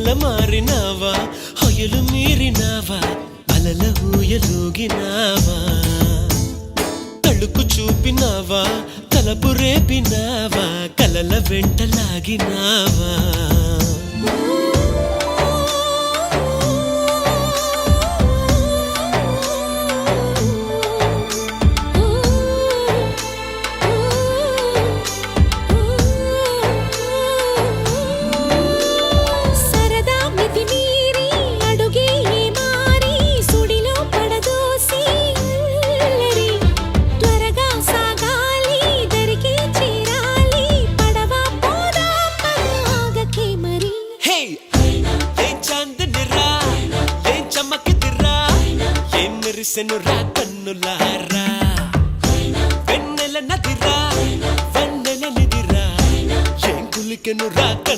వెన్నెల మారినావా హొయలు మీరినావా అలల ఊయలూగినావా తళుకు చూపినావా తలపు రేపినావా కలల వెంటలాగినావా మెరిసెనురా కన్నులారా వెన్నెల నదిరా వెన్నెల నిదిరా ఏం కులికెనురా